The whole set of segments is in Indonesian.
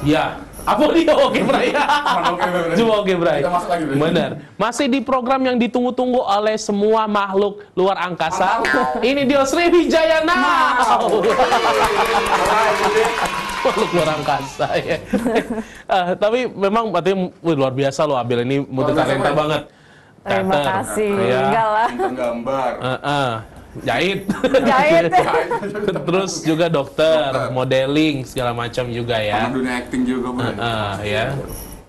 Ya, Apodio oke Bray. Cuma oke Bray. Kita masuk lagi, Bray. Benar. Masih di program yang ditunggu-tunggu oleh semua makhluk luar angkasa. Ini dia Sriwijaya Now. Makhluk luar angkasa ya. Tapi memang berarti luar biasa loh Abel ini multi talenta banget. Terima kasih. Ya. Enggak lah. Gambar. Jahit. Jahit. Terus juga dokter, modeling segala macam juga ya. Sama dunia acting juga, Bro. Ya.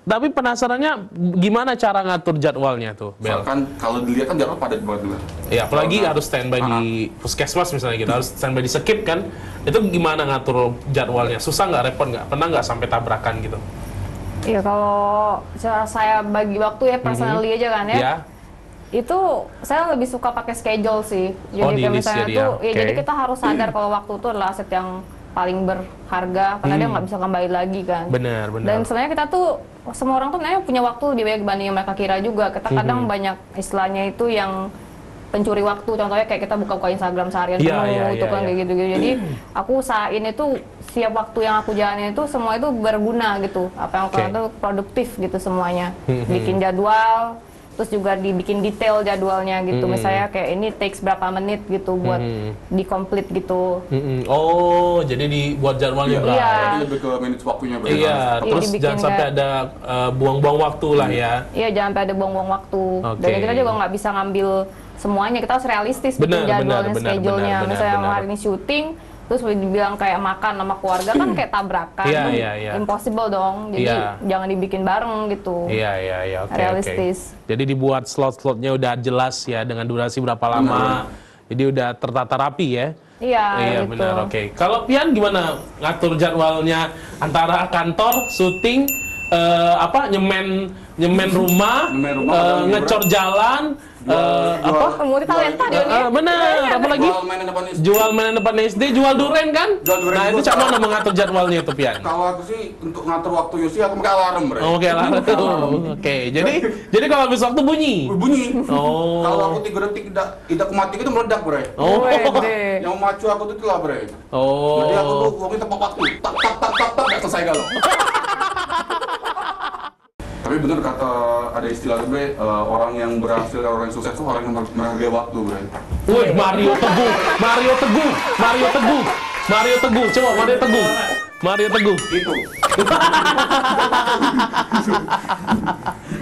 Tapi penasarannya gimana cara ngatur jadwalnya tuh, Bel? Kan kalau dilihat kan jadwal padat banget juga. Ya, apalagi harus standby di puskesmas misalnya gitu, harus standby di skip kan. Itu gimana ngatur jadwalnya? Susah nggak, repot nggak? Pernah nggak sampai tabrakan gitu? Iya, kalau cara saya bagi waktu ya personally aja kan ya. Ya. Itu saya lebih suka pakai schedule sih. Jadi di kayak list misalnya jadi tuh, ya. jadi Oke. kita harus sadar kalau waktu itu adalah aset yang paling berharga, karena dia nggak bisa kembali lagi kan. Benar. Dan sebenarnya kita tuh, semua orang tuh sebenarnya punya waktu lebih banyak dibanding yang mereka kira juga. Kita kadang banyak istilahnya itu yang pencuri waktu, contohnya kayak kita buka-buka Instagram seharian Iya, penuh, iya, itu iya, kan iya. kayak gitu-gitu. Jadi aku usahain itu siap waktu yang aku jalanin itu semua itu berguna gitu. Apa yang aku lakukan itu produktif gitu semuanya. Bikin jadwal, terus juga dibikin detail jadwalnya gitu. Misalnya kayak ini takes berapa menit gitu buat di-complete gitu. Oh, jadi dibuat jadwalnya Bray. Iya. Jadi lebih ke manage waktunya, Bro. Iya, terus dibikin jangan sampai kayak- ada buang-buang waktu lah ya. Iya, jangan sampai ada buang-buang waktu. Oke. Dan kita juga nggak bisa ngambil semuanya, kita harus realistis Benar, bikin jadwalnya, benar, schedule-nya. benar, Misalnya benar. hari ini syuting, terus dibilang kayak makan sama keluarga kan kayak tabrakan. Iya, Tuh iya, iya. impossible dong. Jadi Iya. jangan dibikin bareng gitu. Iya, oke. Realistis. Jadi dibuat slot-slotnya udah jelas ya, dengan durasi berapa lama. Jadi udah tertata rapi ya. Iya, Iya gitu. benar, oke. Kalau Pian gimana ngatur jadwalnya antara kantor, syuting, nyemen rumah, Nyemen rumah, kadang ngecor jalan, apa? Multi talenta dia nih. Bener, apalagi Jual mainan depan istri. jual mainan depan SD, jual duren kan? Jual duren Nah itu juga. cara mana mengatur jadwalnya itu Pian? Kalau aku sih untuk ngatur waktunya sih aku pakai alarm, Bro. Oh, oke lah. Oke, jadi kalau habis waktu bunyi. Bunyi. Oh. Kalau aku 3 detik tidak kematian itu meledak, Bro. Oh. Wede. Yang macu aku itu lah, Bro. Oh. Jadi aku tuh uangnya tepat waktu. Tak nggak selesai galau. Tapi bener kata ada istilah tuh, Bre, orang yang berhasil, orang yang sukses tuh orang yang menghargai waktu, Bre. Wih, Mario Teguh. Coba Mario Teguh. Itu.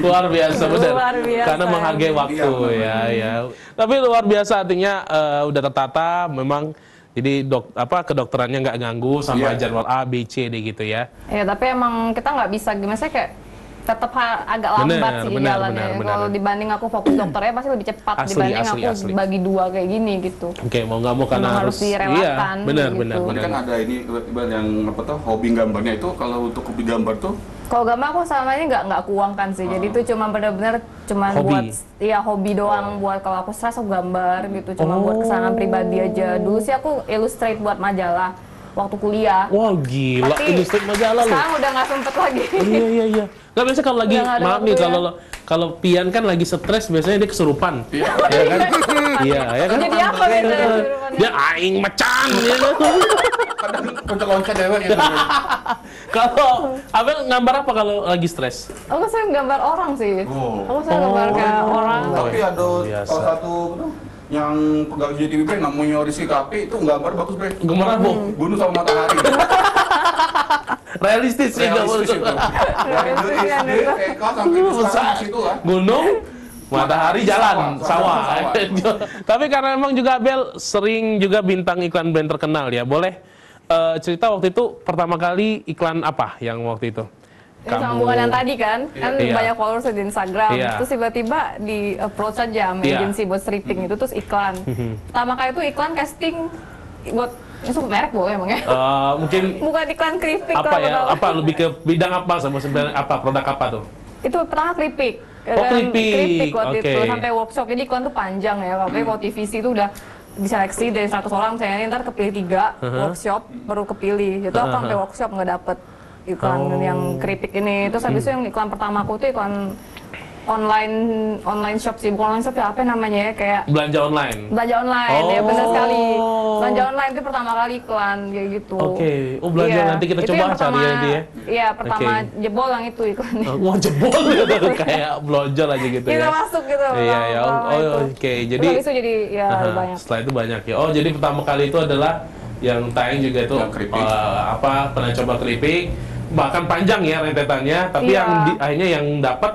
Luar biasa, benar. Luar biasa. Karena menghargai waktu Iya, ya. Tapi luar biasa artinya udah tertata, memang jadi kedokterannya nggak ganggu sama Iya. jadwal A, B, C, D gitu ya. Ya, tapi emang kita nggak bisa gimana sih kayak tetap agak lambat sih jalannya. Kalau dibanding aku fokus dokternya pasti lebih cepat dibanding aku bagi dua kayak gini gitu. Oke, mau nggak mau karena Emang harus direlakan. Iya, benar. Ini kan ada ini yang apa tuh hobi gambarnya itu, kalau untuk hobi gambar tuh Kalau gambar aku samanya nggak kuangkan sih. Jadi itu cuma benar-benar cuma Hobi. buat hobi doang, buat kalau aku stres aku gambar gitu, cuma buat kesenangan pribadi aja. Dulu sih aku illustrate buat majalah waktu kuliah. Wah, gila, Tapi illustrate majalah loh. Sekarang udah nggak sempet lagi. Iya. Nggak biasa kalau lagi, Udah nggak ada maaf nih, waktu ya. kalau Pian kan lagi stres biasanya dia kesurupan. Iya. Iya kan? Iya kan? Jadi apa biasanya kesurupannya? Dia aing macan ya kan? kadang loncat-loncat cewek gitu. Kalau Abel gambar apa kalau lagi stres? Aku sering gambar orang sih. Oh. Aku sering gambar kayak orang. Tapi ada biasa. salah satu yang pegawai JTV, Bre, namanya Rizky Kapi, itu gambar bagus, Bre. Gambar apa? Gunung sama matahari. Realistis sih nggak Realistis itu. Dari SD, TK sampai di sekarang masih itu lah. Gunung, matahari, jalan, sawah. Sawah. Tapi karena emang juga Abel sering juga bintang iklan brand terkenal ya, boleh cerita waktu itu pertama kali iklan apa yang waktu itu? Ini sambungan yang tadi kan Iya. banyak followers di Instagram. Iya. Terus tiba-tiba di approach aja sama Iya. agensi buat stripping itu, terus iklan. Pertama kali itu iklan casting buat ini sebut merek boleh emang ya? Mungkin Bukan iklan keripik apa kalau ya? tahu. Apa lebih ke bidang apa sama sebenarnya apa produk apa tuh? Itu pertama keripik. Oh, keripik. Waktu Oke. itu sampai workshop. Jadi iklan tuh panjang ya. Kalau TVC itu udah diseleksi dari 100 orang, misalnya ntar kepilih 3 workshop baru kepilih. Itu aku sampai workshop nggak dapet iklan yang keripik ini. Terus habis itu yang iklan pertama aku tuh iklan online shop sih, bukan online shop ya, apa namanya ya, kayak Belanja online. ya benar Oh. sekali. Belanja online itu pertama kali iklan kayak gitu. Oke. Oh, belanja Iya, nanti kita itu coba yang cari pertama, nanti ya. Iya, pertama Oke. jebol yang itu iklannya. Wah, jebol gitu kayak blonjol aja gitu Kita ya. masuk gitu. Iya, ya. pertama itu. Oke. Jadi Terus habis itu jadi ya aha, banyak. setelah itu banyak ya. Oh, jadi pertama kali itu adalah yang tayang juga itu Yang keripik. pernah coba keripik, bahkan panjang ya rentetannya, tapi Iya. yang yang dapat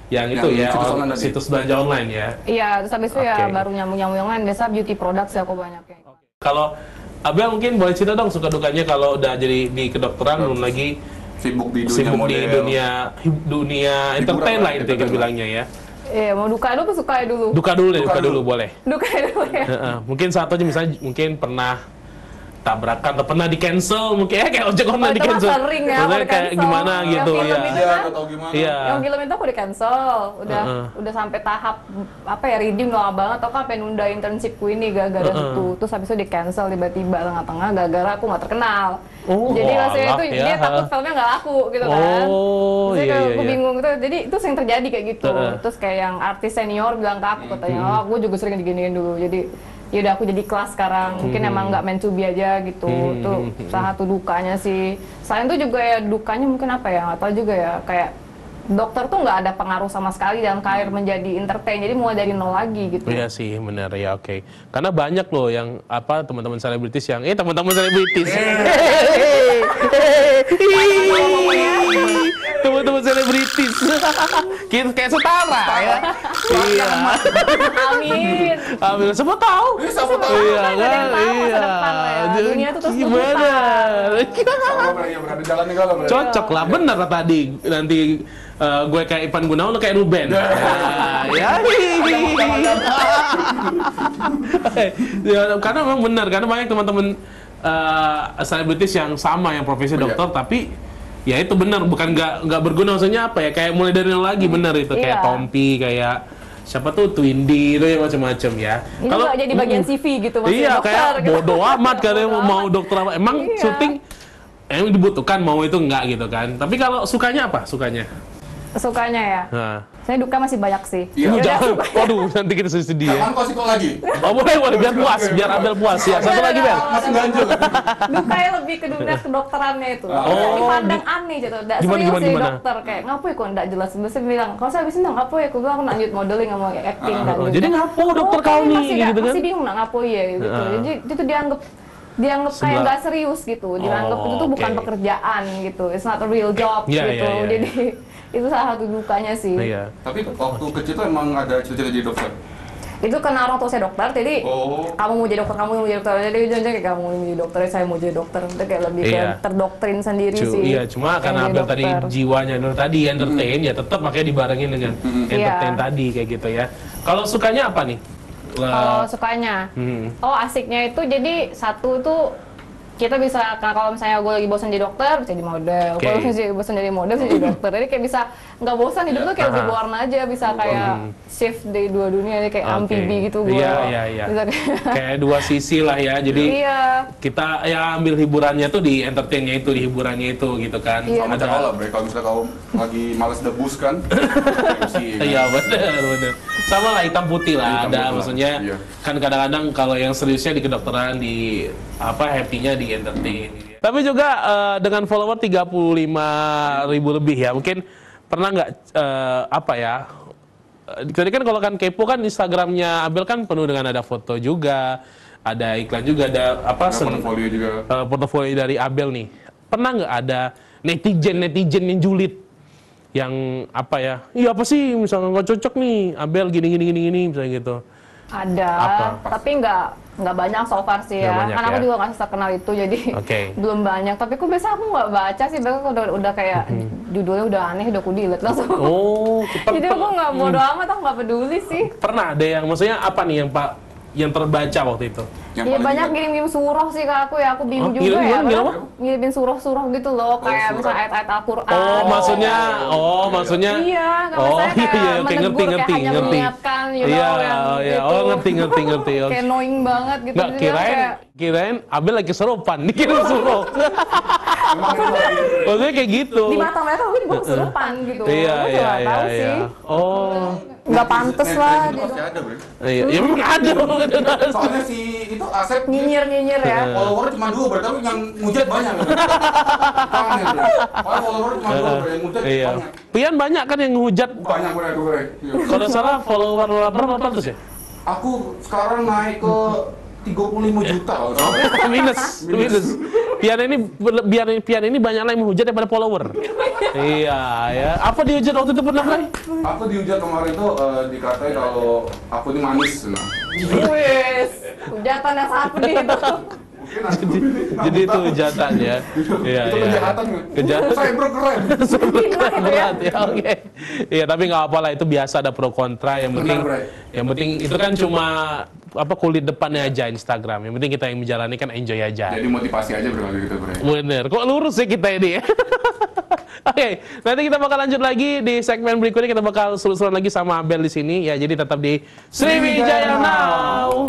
yang itu Yang ya situs online tadi. situs belanja online ya. Iya, terus habis itu ya Oke. baru nyambung yang lain, biasa beauty products ya aku banyak ya. Kalau Abel mungkin boleh cerita dong suka dukanya kalau udah jadi di kedokteran belum lagi Sibuk di dunia sibuk model. di dunia entertain lah itu kita bilangnya ya. Iya, mau duka dulu apa suka dulu? Duka dulu deh, Duka duka dulu dulu. boleh. Duka dulu ya. Heeh, mungkin satu aja misalnya mungkin pernah tabrakan atau pernah di cancel mungkin ya kayak ojek online Oh, di itu mah cancel. sering ya, Maksudnya kalau kayak di-cancel. gimana Yang gitu film ya. itu Iya, kan? atau gimana? Iya. Yang film itu aku di cancel, udah sampai tahap apa ya, redeem lama banget, atau kan sampai nunda internshipku ini gara-gara itu, terus habis itu di cancel tiba-tiba tengah-tengah gara-gara aku nggak terkenal. Oh, Jadi maksudnya walah itu ya, dia takut filmnya nggak laku gitu kan. Oh, Jadi iya, aku iya. bingung gitu, jadi itu sering terjadi kayak gitu. Heeh. Terus kayak yang artis senior bilang ke aku katanya, oh aku juga sering diginiin dulu. Jadi yaudah aku jadi kelas sekarang, mungkin emang nggak meant to be aja gitu. Itu salah satu dukanya sih. Selain itu juga ya dukanya mungkin apa ya, nggak tahu juga ya, kayak dokter tuh nggak ada pengaruh sama sekali dalam karir menjadi entertain, jadi mulai dari nol lagi gitu. Iya sih, benar ya, oke. Karena banyak loh yang apa teman-teman selebritis yang teman-teman selebritis. Teman-teman selebritis. Kayak setara ya. Iya. Amin. Amin. Siapa tahu? Siapa tahu? Iya Kan ada yang kan? tahu masa Iya. depan lah ya. Jadi Dunia tuh terus gimana? Kalau berada jalan nih kalau berada. Cocok lah, bener lah tadi. Nanti gue kayak Ivan Gunawan, lo kayak Ruben. Ya. Ya, karena memang benar, karena banyak teman-teman selebritis yang sama, yang profesi Oh, iya. dokter, tapi ya itu benar, bukan nggak berguna, maksudnya apa ya, kayak mulai dari nol lagi, benar itu, kayak Iya. Tompi, kayak siapa tuh Twindy itu ya macam-macam ya. Ini nggak jadi bagian CV gitu, masih iya, dokter, kayak gitu. bodoh amat katanya Bodo mau amat. dokter apa. Emang Iya. syuting emang dibutuhkan, mau itu enggak gitu kan. Tapi kalau sukanya apa? Sukanya? Sukanya ya. Nah. Saya duka masih banyak sih. Iya. Yaudah, Jangan, suka. waduh, nanti kita sedih ya. Kapan kau sih kok lagi? Oh boleh, biar puas, biar Abel puas ya. Satu lagi Bel. Masih ganjil. Dukanya lebih ke dunia kedokterannya itu. Oh, Dipandang aneh gitu. Nggak gimana, serius gimana, sih gimana? dokter, kayak ngapain kok nggak jelas. Biasanya bilang, kalau saya habis ini ngapain ya? Aku bilang aku lanjut modeling sama acting. nggak Oh, gitu. jadi ngapo dokter Oh, kau kayaknya nih, masih gitu kan? Masih bingung nak ngapain ya gitu. Jadi itu dianggap kayak Sebelah- nggak serius gitu. Dianggap Oh, itu tuh bukan oke. pekerjaan gitu. It's not a real job Iya, gitu. iya, iya, Jadi itu salah satu dukanya sih. Iya. Tapi waktu kecil tuh emang ada cita-cita jadi dokter. Itu karena orang tua saya dokter, jadi Oh. kamu mau jadi dokter, kamu mau jadi dokter, jadi ujung-ujungnya kayak kamu mau jadi dokter, saya mau jadi dokter, itu kayak lebih Iya. kayak terdoktrin sendiri sih. Iya, cuma pengen karena jadi Abel tadi dokter. jiwanya dari tadi entertain, ya tetap makanya dibarengin dengan entertain Iya. tadi kayak gitu ya. Kalau sukanya apa nih? Kalau sukanya, oh asiknya itu jadi satu tuh kita bisa, kalau misalnya gue lagi bosan jadi dokter bisa jadi model, Oke. kalau misalnya bosan jadi model bisa jadi dokter, jadi kayak bisa nggak bosan hidup tuh kayak lebih berwarna aja, bisa kayak shift dari dua dunia, kayak Oke. amfibi gitu gue. Iya, iya. Bisa kayak Kayak dua sisi lah ya. Jadi iya. kita ya ambil hiburannya tuh di entertainnya itu, di hiburannya itu gitu kan. Iya. Sama cakal lah, Bre. Kalau misalnya kau lagi males debus kan. Iya benar. Sama lah hitam putih lah, Hitam ada putih lah, maksudnya iya. kan kadang-kadang kalau yang seriusnya di kedokteran, di apa happy-nya di entertain. Tapi juga dengan follower 35.000 lebih ya, mungkin pernah nggak apa ya? Tadi kan kalau kan kepo kan Instagramnya Abel kan penuh dengan ada foto juga, ada iklan juga, ada apa? Ada portfolio juga. Portofolio dari Abel nih. Pernah nggak ada netizen yang julid? Yang apa ya? Iya apa sih misalnya nggak cocok nih Abel gini misalnya gitu. Ada, Apa? tapi nggak banyak so far sih Nggak ya. banyak Karena aku ya? juga nggak terkenal itu, jadi Oke. belum banyak. Tapi aku biasa aku nggak baca sih, bahkan udah kayak judulnya udah aneh, udah aku delete langsung. Oh, Jadi aku nggak bodo amat, aku nggak peduli sih. pernah ada yang maksudnya apa nih yang terbaca waktu itu? Yang Iya paling banyak ingat. ngirim surah sih ke aku ya, aku bingung Oh, juga ngirim ya. apa? Padahal ngirimin surah-surah gitu loh, kayak surah. misalnya ayat-ayat Al-Quran. Oh, maksudnya Iya, nggak oh maksudnya kayak iya, oke, menegur, ngerti kayak hanya mengingatkan, you know, Iya, yang iya, gitu. oh ngerti. Kayak annoying banget gitu. Nggak, Jadi aku kayak, kirain Abel lagi seropan, dikirim suruh. Maksudnya kayak gitu. Di mata mereka mungkin gue kesurupan gitu. Iya, Gue iya, nggak iya, tahu iya. sih. Oh. Nggak pantes lah Itu gitu. pasti ada, Bre. Iya, ya memang ada. Soalnya si itu Asep Nyinyir ya. follower cuma 2, berarti tapi yang ngujat banyak. Aneh, Bre. Follower cuma 2, Bre. Yang ngujat Iya. banyak. Pian banyak kan yang ngehujat. Banyak, Bre, itu, Bre. Iya. Kalau salah follower berapa ratus ya? Aku sekarang naik ke 35 juta loh. minus. Pian ini banyak lah yang menghujat daripada follower. Iya, ya. Apa dihujat waktu itu pernah, Bray? Aku dihujat kemarin tuh dikatain kalau aku ini manis. Nah. Wes, hujatan yang sangat pedih itu. Mungkin aku Jadi itu hujatan ya. Iya, itu iya. kejahatan. Kejahatan. Saya keren. Berat ya, oke. Iya, tapi nggak apa lah, itu biasa, ada pro kontra. Benar, Yang penting itu kan cuma kulit depannya aja Instagram. Yang penting kita yang menjalani kan enjoy aja. Jadi motivasi aja berarti gitu, Bre. Bener, kok lurus ya kita ini ya? Oke, nanti kita bakal lanjut lagi di segmen berikutnya, kita bakal seru-seruan lagi sama Abel di sini ya. Jadi tetap di Sriwijaya Now.